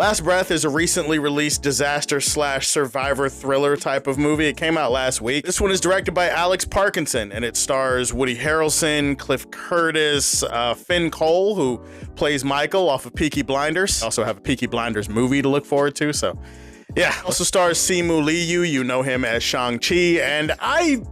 Last Breath is a recently released disaster slash survivor thriller type of movie. It came out last week. This one is directed by Alex Parkinson, and it stars Woody Harrelson, Cliff Curtis, Finn Cole, who plays Michael off of Peaky Blinders. Also have a Peaky Blinders movie to look forward to, so yeah. Also stars Simu Liu, you know him as Shang-Chi, and I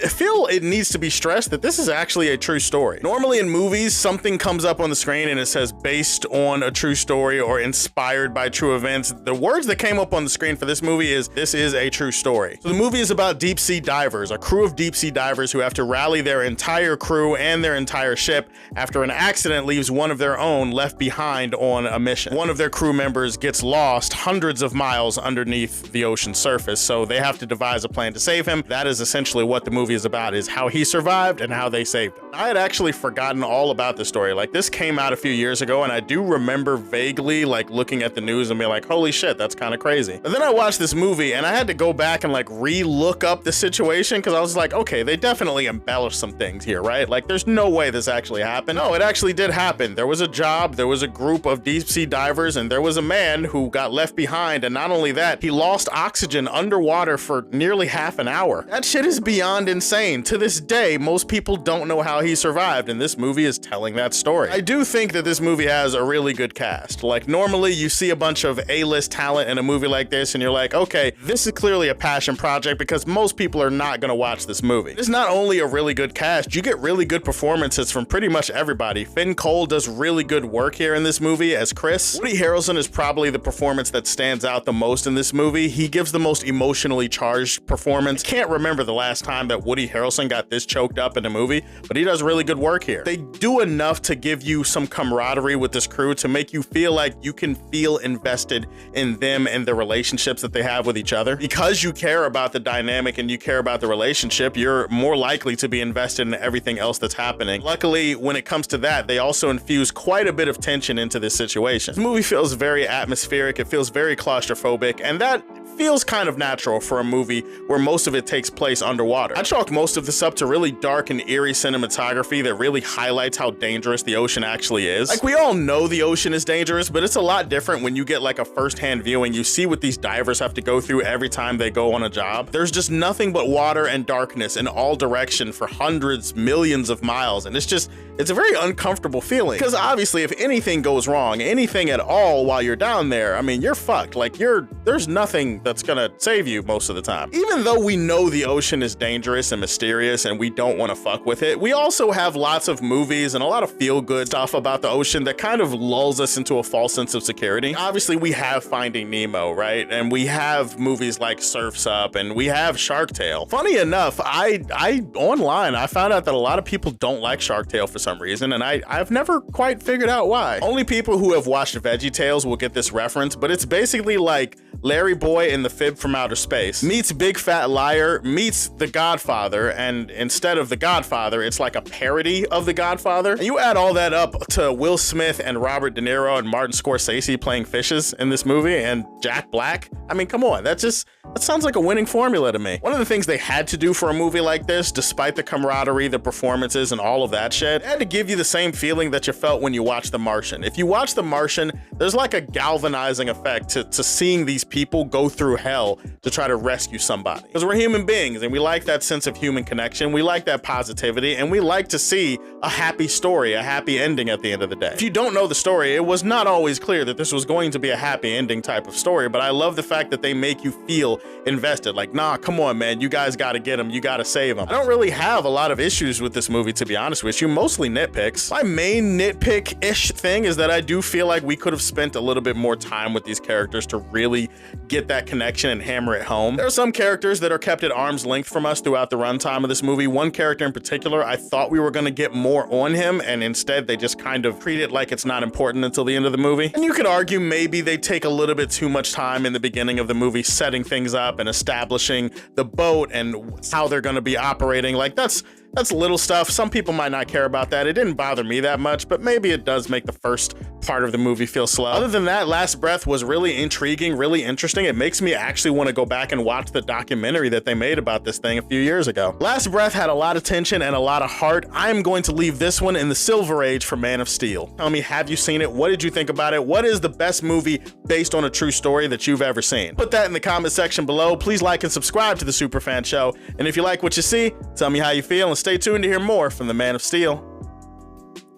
feel it needs to be stressed that this is actually a true story. Normally in movies, something comes up on the screen and it says based on a true story or inspired by true events. The words that came up on the screen for this movie is, this is a true story. So the movie is about deep sea divers, a crew of deep sea divers who have to rally their entire crew and their entire ship after an accident leaves one of their own left behind on a mission. One of their crew members gets lost hundreds of miles underneath the ocean surface, so they have to devise a plan to save him. That is essentially what the movie is about, is how he survived and how they saved him. I had actually forgotten all about this story. Like, this came out a few years ago, and I do remember vaguely like looking at the news and being like, holy shit, that's kind of crazy. But then I watched this movie and I had to go back and like re-look up the situation, because I was like, okay, they definitely embellished some things here, right? Like, there's no way this actually happened. No, it actually did happen. There was a job, there was a group of deep sea divers, and there was a man who got left behind, and not only that, he lost oxygen underwater for nearly half an hour. That shit is beyond insane. To this day, most people don't know how he survived, and this movie is telling that story. I do think that this movie has a really good cast. Like, normally you see a bunch of A-list talent in a movie like this and you're like, okay, this is clearly a passion project, because most people are not gonna watch this movie. It's not only a really good cast, you get really good performances from pretty much everybody. Finn Cole does really good work here in this movie as Chris. Woody Harrelson is probably the performance that stands out the most in this movie. He gives the most emotionally charged performance. Can't remember the last time that Woody Harrelson got this choked up in a movie, but he does really good work here. They do enough to give you some camaraderie with this crew to make you feel like you can feel invested in them and the relationships that they have with each other. Because you care about the dynamic and you care about the relationship, you're more likely to be invested in everything else that's happening. Luckily, when it comes to that, they also infuse quite a bit of tension into this situation. The movie feels very atmospheric, it feels very claustrophobic, and that feels kind of natural for a movie where most of it takes place underwater. I chalk most of this up to really dark and eerie cinematography that really highlights how dangerous the ocean actually is. Like, we all know the ocean is dangerous, but it's a lot different when you get like a first-hand viewing. You see what these divers have to go through every time they go on a job. There's just nothing but water and darkness in all direction for hundreds, millions of miles, and it's a very uncomfortable feeling, because obviously if anything goes wrong, anything at all while you're down there, I mean, you're fucked. Like, there's nothing that's gonna save you most of the time. Even though we know the ocean is dangerous and mysterious and we don't want to fuck with it, we also have lots of movies and a lot of feel-good stuff about the ocean that kind of lulls us into a false sense of security. Obviously, we have Finding Nemo, right? And we have movies like Surf's Up, and we have Shark Tale. Funny enough, online, I found out that a lot of people don't like Shark Tale for some reason, and I've never quite figured out why. Only people who have watched VeggieTales will get this reference, but it's basically like Larry Boy in The Fib from Outer Space meets Big Fat Liar meets The Godfather, and instead of The Godfather, it's like a parody of The Godfather. And you add all that up to Will Smith and Robert De Niro and Martin Scorsese playing fishes in this movie, and Jack Black. I mean, come on, that sounds like a winning formula to me. One of the things they had to do for a movie like this, despite the camaraderie, the performances, and all of that shit, they had to give you the same feeling that you felt when you watched The Martian. If you watch The Martian, there's like a galvanizing effect to seeing these people go through hell to try to rescue somebody. Because we're human beings, and we like that sense of human connection, we like that positivity, and we like to see a happy story, a happy ending at the end of the day. If you don't know the story, it was not always clear that this was going to be a happy ending type of story, but I love the fact that they make you feel invested. Like, nah, come on, man, you guys gotta get him, you gotta save him. I don't really have a lot of issues with this movie, to be honest with you, mostly nitpicks. My main nitpick-ish thing is that I do feel like we could have spent a little bit more time with these characters to really get that connection and hammer it home. There are some characters that are kept at arm's length from us throughout the runtime of this movie. One character in particular, I thought we were gonna get more on him, and instead they just kind of treat it like it's not important until the end of the movie. And you could argue maybe they take a little bit too much time in the beginning of the movie setting things up and establishing the boat and how they're gonna be operating. Like, that's That's little stuff. Some people might not care about that. It didn't bother me that much, but maybe it does make the first part of the movie feel slow. Other than that, Last Breath was really intriguing, really interesting. It makes me actually want to go back and watch the documentary that they made about this thing a few years ago. Last Breath had a lot of tension and a lot of heart. I'm going to leave this one in the Silver Age for Man of Steel. Tell me, have you seen it? What did you think about it? What is the best movie based on a true story that you've ever seen? Put that in the comment section below. Please like and subscribe to the Superfan Show. And if you like what you see, tell me how you feel and stay tuned to hear more from the Man of Steel.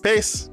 Peace.